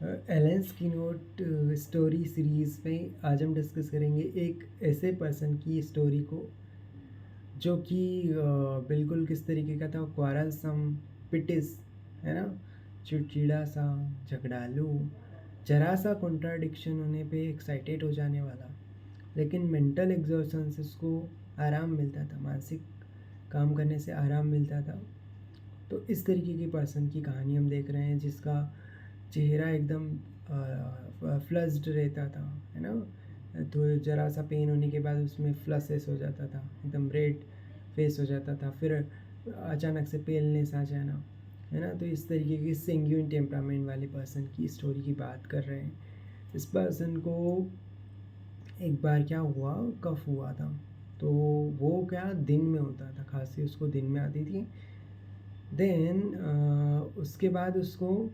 Elon स्कीनोट story series में आज हम डिस्कस करेंगे एक ऐसे पर्सन की स्टोरी को जो कि बिल्कुल किस तरीके का था, क्वारलसम, पिटिस, है ना, चिड़चिड़ा सा, झगड़ालू, जरा सा कॉन्ट्राडिक्शन होने पे एक्साइटेड हो जाने वाला, लेकिन मेंटल एग्जॉर्शन से उसको आराम मिलता था, मानसिक काम करने से आराम मिलता था। तो इस तरीके की पर्सन की कहानी हम देख रहे हैं, जिसका चेहरा एकदम फ्लस्ड रहता था, है ना। तो ज़रा सा पेन होने के बाद उसमें फ्लसेस हो जाता था, एकदम रेड फेस हो जाता था, फिर अचानक से पेलनेस आ जाना, है ना। तो इस तरीके की सेंग्यूइन टेम्परामेंट वाले पर्सन की स्टोरी की बात कर रहे हैं। इस पर्सन को एक बार क्या हुआ, कफ हुआ था। तो वो क्या दिन में होता था, खांसी उसको दिन में आती थी। देन उसके बाद उसको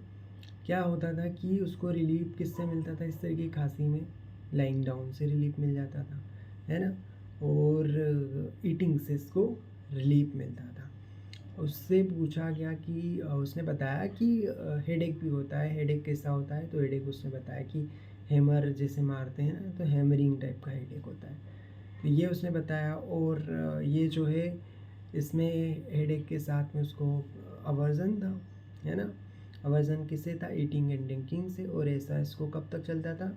क्या होता था कि उसको रिलीफ किससे मिलता था, इस तरह की खांसी में लाइंग डाउन से रिलीफ मिल जाता था, है ना। और ईटिंग से इसको रिलीफ मिलता था। उससे पूछा गया कि उसने बताया कि हेडेक भी होता है। हेडेक कैसा होता है, तो हेडेक उसने बताया कि हैमर जैसे मारते हैं ना, तो हैमरिंग टाइप का हेडेक होता है। तो ये उसने बताया। और ये जो है, इसमें हेडेक के साथ में उसको अवर्जन था, है ना। अवर्जन किससे था, ईटिंग एंड ड्रिंकिंग से। और ऐसा इसको कब तक चलता था,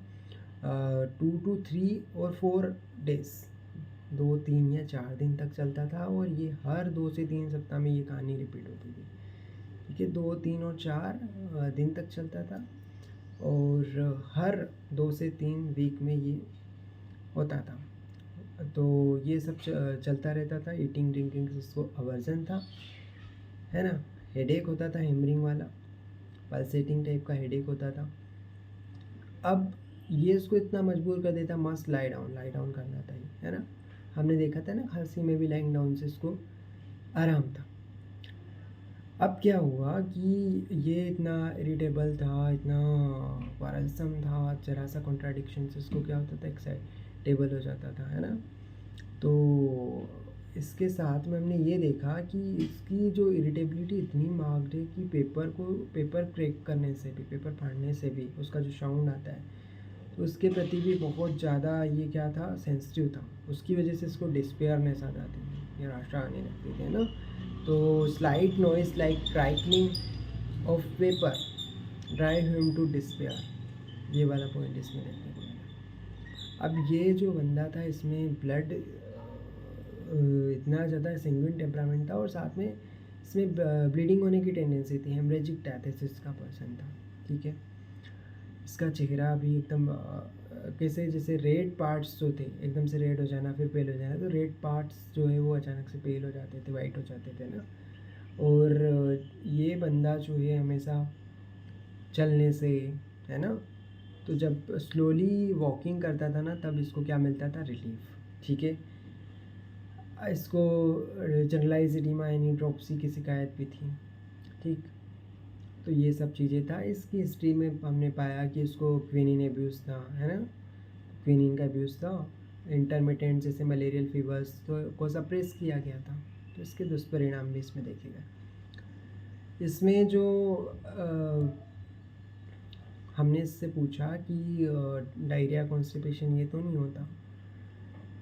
2 to 3 और 4 डेज, 2, 3 या 4 दिन तक चलता था। और ये हर 2 से 3 सप्ताह में ये कहानी रिपीट होती थी, ठीक है। 2, 3 और 4 दिन तक चलता था। और हर 2 से 3 वीक में ये होता था। तो ये सब चलता रहता था। ईटिंग ड्रिंकिंग से इसको अवर्जन था, है ना। हेडेक होता था हेमरिंग वाला, पल्सेटिंग टाइप का हेडेक होता था। अब ये इसको इतना मजबूर कर देता, मस्त लाई डाउन करना था, है ना। हमने देखा था ना, खांसी में भी लाइंग डाउन से इसको आराम था। अब क्या हुआ कि ये इतना इरिटेबल था, इतना वारलसम था, जरा सा कॉन्ट्राडिक्शन से इसको क्या होता था, एक्साइटेबल हो जाता था, है ना। तो इसके साथ में हमने ये देखा कि इसकी जो इरिटेबिलिटी इतनी मार्क्ड है कि पेपर क्रैक करने से भी, पेपर फाड़ने से भी उसका जो साउंड आता है, तो उसके प्रति भी बहुत ज़्यादा ये क्या था, सेंसिटिव था। उसकी वजह से इसको डिस्पेयरनेस आ जाती थी, निराशा आने लगती थी, है ना। तो slight noise like crackling of paper drive him to despair, ये वाला पॉइंट इसमें देखने को मिला। अब ये जो बंदा था, इसमें ब्लड इतना ज़्यादा सेंगुइन टेम्परामेंट था, और साथ में इसमें ब्लीडिंग होने की टेंडेंसी थी, हेमरेजिक टैथिस का पर्सन था, ठीक है। इसका चेहरा भी एकदम कैसे, जैसे रेड पार्ट्स जो थे एकदम से रेड हो जाना, फिर पेल हो जाना, तो रेड पार्ट्स जो है वो अचानक से पेल हो जाते थे, वाइट हो जाते थे ना। और ये बंदा जो है हमेशा चलने से, है ना, तो जब स्लोली वॉकिंग करता था ना, तब इसको क्या मिलता था, रिलीफ, ठीक है। इसको जनरलाइज एडिमा यानी ड्रॉप्सी की शिकायत भी थी, ठीक। तो ये सब चीज़ें था। इसकी हिस्ट्री में हमने पाया कि इसको क्विनिन एब्यूज़ था, है ना, क्विनिन का एब्यूज़ था। इंटरमिटेंट जैसे मलेरियल फीवर्स को सप्रेस किया गया था। तो इसके दुष्परिणाम भी इसमें देखे गए। इसमें जो हमने इससे पूछा कि डायरिया, कॉन्स्टिपेशन ये तो नहीं होता,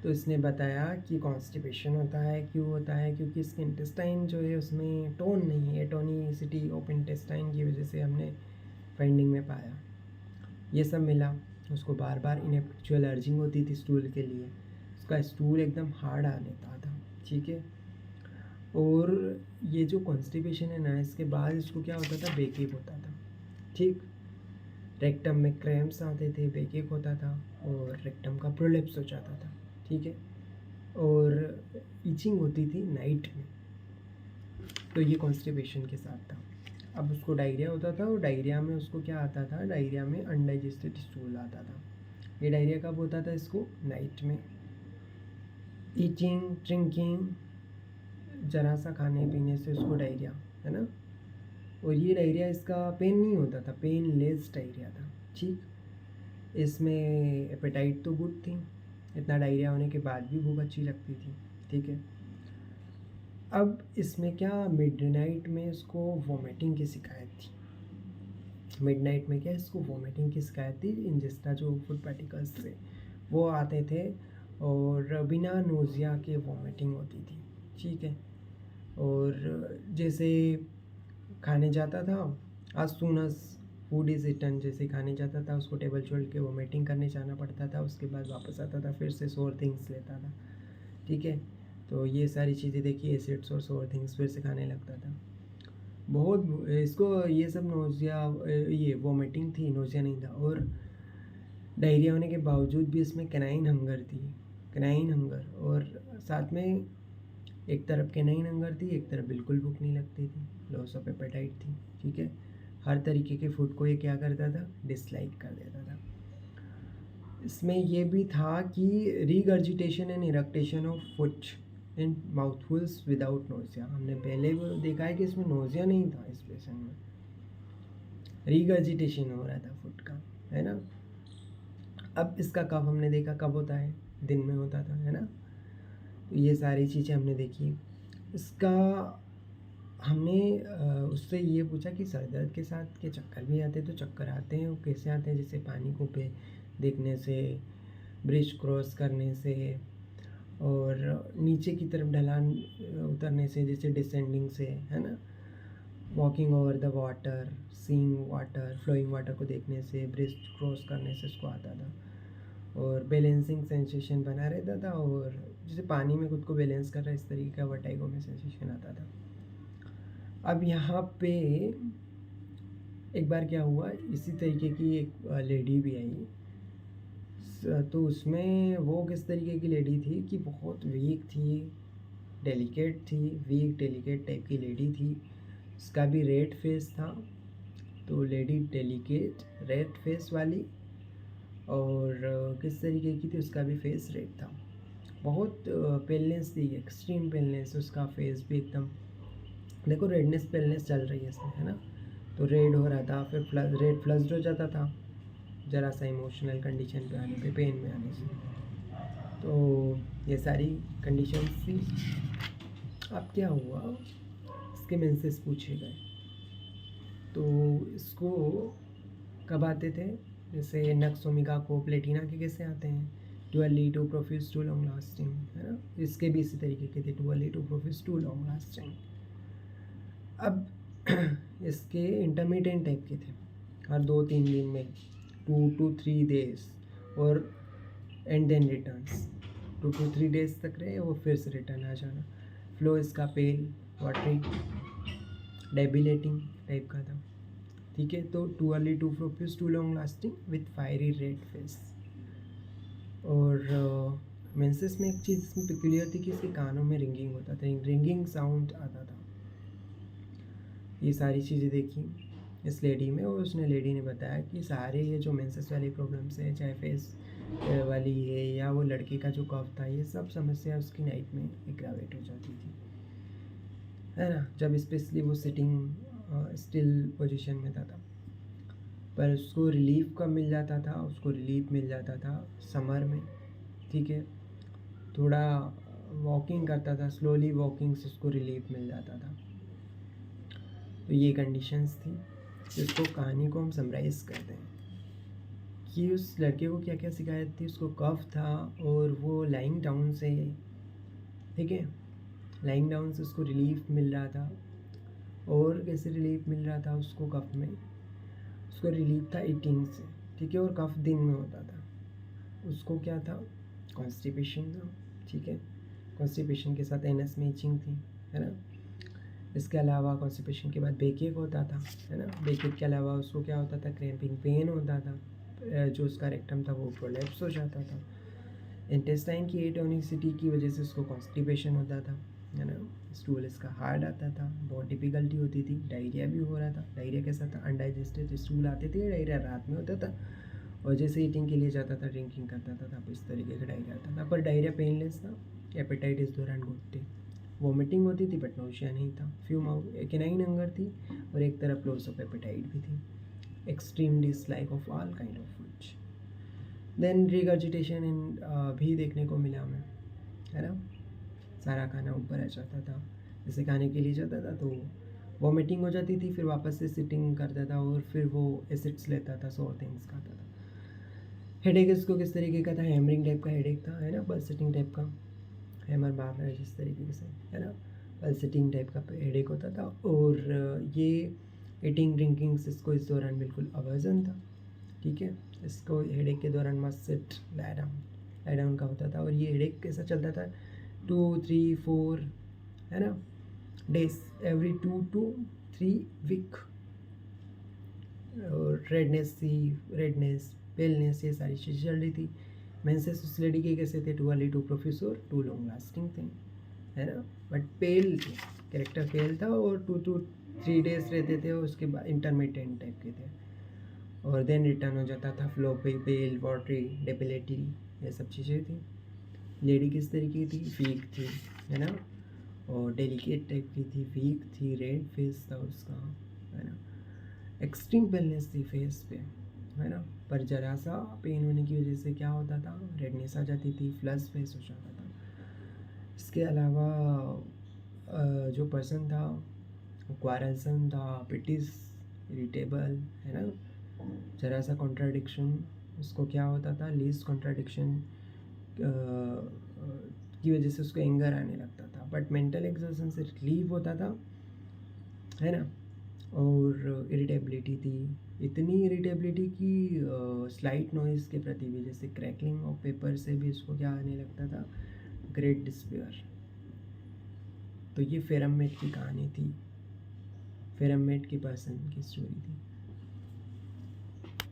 तो इसने बताया कि कॉन्स्टिपेशन होता है। क्यों होता है, क्योंकि इसके इंटेस्टाइन जो है उसमें टोन नहीं है, टोनिसिटी ऑफ इंटेस्टाइन की वजह से हमने फाइंडिंग में पाया। ये सब मिला। उसको बार बार इनएफेक्चुअल अर्जिंग होती थी स्टूल के लिए, उसका स्टूल एकदम हार्ड आने था, ठीक है। और ये जो कॉन्स्टिपेशन है ना, इसके बाद इसको क्या होता था, बेकएक होता था, ठीक। रेक्टम में क्रैम्प्स आते थे, बेकएक होता था, और रेक्टम का प्रोलेप्स हो जाता था, ठीक है। और ईचिंग होती थी नाइट में। तो ये कॉन्स्टिपेशन के साथ था। अब उसको डायरिया होता था, और डायरिया में उसको क्या आता था, डायरिया में अनडाइजेस्टेड स्टूल आता था। ये डायरिया कब होता था इसको, नाइट में। ईटिंग ड्रिंकिंग, जरा सा खाने पीने से उसको डायरिया, है ना। और ये डायरिया इसका पेन नहीं होता था, पेन लेस डायरिया था, ठीक। इसमें एपेटाइट तो गुड थी, इतना डायरिया होने के बाद भी भूख अच्छी लगती थी, ठीक है। अब इसमें क्या, मिडनाइट में इसको वॉमिटिंग की शिकायत थी। मिडनाइट में क्या है, इसको वोमिटिंग की शिकायत थी। इंजेस्टा जो फूड पार्टिकल्स थे वो आते थे और बिना नोज़िया के वोमिटिंग होती थी, ठीक है। और जैसे खाने जाता था, आज soon as food is eaten, जैसे खाने जाता था उसको टेबल छोड़ के वोमिटिंग करने जाना पड़ता था, उसके बाद वापस आता था फिर से सोर थिंग्स लेता था, ठीक है। तो ये सारी चीज़ें देखी, एसिड्स और सोर थिंग्स फिर से खाने लगता था। बहुत इसको ये सब नोज़िया, ये वोमिटिंग थी, नोज़िया नहीं था। और डायरिया होने के बावजूद भी इसमें कैनाइन हंगर थी, कैनाइन हंगर। और साथ में एक तरफ कैनाइन हंगर थी, एक तरफ बिल्कुल भूख नहीं लगती थी, लॉस ऑफ एपेटाइट थी, ठीक है। हर तरीके के फूड को ये क्या करता था, डिसलाइक कर देता था। इसमें ये भी था कि regurgitation and eructation of food in mouthfuls without nausea. हमने पहले वो देखा है कि इसमें नोज़िया नहीं था, इस पेशेंट में रीगर्जिटेशन हो रहा था फूड का, है ना। अब इसका कब हमने देखा कब होता है, दिन में होता था, है ना। तो ये सारी चीज़ें हमने देखी। इसका हमने उससे ये पूछा कि सर दर्द के साथ के चक्कर भी आते हैं, तो चक्कर आते हैं वो कैसे आते हैं, जैसे पानी को पे देखने से, ब्रिज क्रॉस करने से, और नीचे की तरफ ढलान उतरने से, जैसे डिसेंडिंग से, है ना। Walking over the water, seeing water, flowing water को देखने से, ब्रिज क्रॉस करने से उसको आता था। और बैलेंसिंग सेंसेशन बना रहता था, और जैसे पानी में खुद को बैलेंस कर रहा है इस तरीके का वर्टिगो में सेंसेशन आता था। अब यहाँ पे एक बार क्या हुआ, इसी तरीके की एक लेडी भी आई। तो उसमें वो किस तरीके की लेडी थी कि बहुत वीक थी, डेलिकेट थी, वीक डेलिकेट टाइप की लेडी थी। उसका भी रेड फेस था, तो लेडी डेलिकेट रेड फेस वाली। और किस तरीके की थी, उसका भी फेस रेड था, बहुत पेलनेस थी, एक्सट्रीम पेलनेस, उसका फेस भी एकदम, देखो रेडनेस पेलनेस चल रही है इसमें, है ना। तो रेड हो रहा था, फिर रेड फ्लस्ड हो जाता था ज़रा सा इमोशनल कंडीशन पे आने पे, पेन में आने से। तो ये सारी कंडीशंस थी। अब क्या हुआ, इसके मेंसेस पूछे गए, तो इसको कब आते थे, जैसे नक्स ओमेगा को प्लेटिना के कैसे आते हैं, too early too profuse too long lasting, है ना। इसके भी इसी तरीके के थे, too early too profuse too long lasting. अब इसके इंटरमीडिएट टाइप के थे, हर 2-3 दिन में, 2 to 3 days, और and then returns, 2 to 3 days तक रहे और फिर से रिटर्न आ जाना। फ्लो इसका पेल, वाटरी, डेबिलेटिंग टाइप का था, ठीक है। तो too early too profuse too long lasting with fiery red face. और मेंसेस में एक चीज़ इसमें पिक्यूलियर थी कि इसके कानों में रिंगिंग होता था, रिंगिंग साउंड आता था। ये सारी चीज़ें देखी इस लेडी में, और उसने लेडी ने बताया कि सारे ये जो मेंसेस वाली प्रॉब्लम्स है, चाहे फेस वाली है या वो लड़के का जो कफ था, ये सब समस्या उसकी नाइट में एग्रावेट हो जाती थी, है ना। जब स्पेशली वो सिटिंग स्टिल पोजीशन में था तब। पर उसको रिलीफ कब मिल जाता था, उसको रिलीफ मिल जाता था समर में, ठीक है। थोड़ा वॉकिंग करता था, स्लोली वॉकिंग से उसको रिलीफ मिल जाता था। तो ये कंडीशंस थी। इसको कहानी को हम समराइज़ करते हैं कि उस लड़के को क्या क्या शिकायत थी। उसको कफ था और वो लाइंग डाउन से, ठीक है, लाइंग डाउन से उसको रिलीफ मिल रहा था। और कैसे रिलीफ मिल रहा था उसको कफ में, उसको रिलीफ था ईटिंग से, ठीक है। और कफ दिन में होता था। उसको क्या था, कॉन्स्टिपेशन था, ठीक है। कॉन्स्टिपेशन के साथ एनस में इचिंग थी, है ना। इसके अलावा कॉन्स्टिपेशन के बाद बेकेक होता था, है ना। बेकेक के अलावा उसको क्या होता था, क्रैम्पिंग पेन होता था, जो उसका रेक्टम था वो प्रोलैप्स हो जाता था। इंटेस्टाइन की एटोनिसिटी की वजह से उसको कॉन्स्टिपेशन होता था, है ना। स्टूल इसका हार्ड आता था, बहुत डिफ़िकल्टी होती थी, डायरिया भी हो रहा था। डायरिया कैसा था, अनडाइजेस्टेड स्टूल आते थे, डायरिया रात में होता था, और जैसे ईटिंग के लिए जाता था, ड्रिंकिंग करता था, तब इस तरीके का डायरिया आता था। पर डायरिया पेनलेस था, एपेटाइटिस दौरान गुड थे, वॉमिटिंग होती थी बट नोशिया नहीं था, फ्यू केनाइन हंगर थी, और एक तरफ लॉस ऑफ एपेटाइट भी थी, extreme dislike of all kind of foods. Then regurgitation इन भी देखने को मिला हमें, है ना। सारा खाना ऊपर आ जाता था, जैसे खाने के लिए जाता था तो वॉमिटिंग हो जाती थी, फिर वापस से सिटिंग करता था और फिर वो एसिड्स लेता था, सो थिंग्स खाता था। हेडेक इसको किस तरीके का था, हैमरिंग टाइप का हेडेक था, है ना, पल्सेटिंग टाइप का, हैमर मार रहा है जिस तरीके से, है ना, पल्सेटिंग टाइप का हेडेक होता था। और ये ईटिंग ड्रिंकिंग्स इसको इस दौरान बिल्कुल अवर्जन था, ठीक है। इसको हेडेक के दौरान मस्ट सिट लाई डाउन का होता था। और ये हेडेक कैसा चलता था, 2 3 4, है ना, डेज, एवरी 2 to 3 वीक। और रेडनेस पेलनेस ये सारी चीज़ें चल रही थी। मेंसेस उस लेडी के कैसे थे, too early too profuse too long lasting थे, है ना, बट पेल थे, कैरेक्टर पेल था, और 2 to 3 डेज रहते थे, और उसके बाद इंटरमीडिएट टाइप के थे, और देन रिटर्न हो जाता था फ्लो पे, पेल, वाटरी, डेबिलिटी, ये सब चीज़ें थी। लेडी किस तरीके की थी, वीक थी, है ना, और डेलिकेट टाइप की थी, वीक थी, रेड फेस था उसका, है ना, एक्सट्रीम पेलनेस थी फेस पे, है ना, पर जरा सा पेन होने की वजह से क्या होता था, रेडनेस आ जाती थी, फ्लश फेस हो जाता था। इसके अलावा जो पर्सन था क्वारल्सन था, पिटिस, इरिटेबल, है ना, जरा सा कॉन्ट्राडिक्शन, उसको क्या होता था, लीस्ट कॉन्ट्राडिक्शन की वजह से उसको एंगर आने लगता था, बट मेंटल एग्जॉशन से रिलीव होता था, है ना। और इरिटेबिलिटी थी, इतनी इरिटेबिलिटी की स्लाइट नॉइज़ के प्रति भी, जैसे क्रैकलिंग ऑफ पेपर से भी उसको क्या आने लगता था, ग्रेट डिस्पेयर। तो ये फेरममेट की कहानी थी, फेरममेट की पर्सन की स्टोरी थी।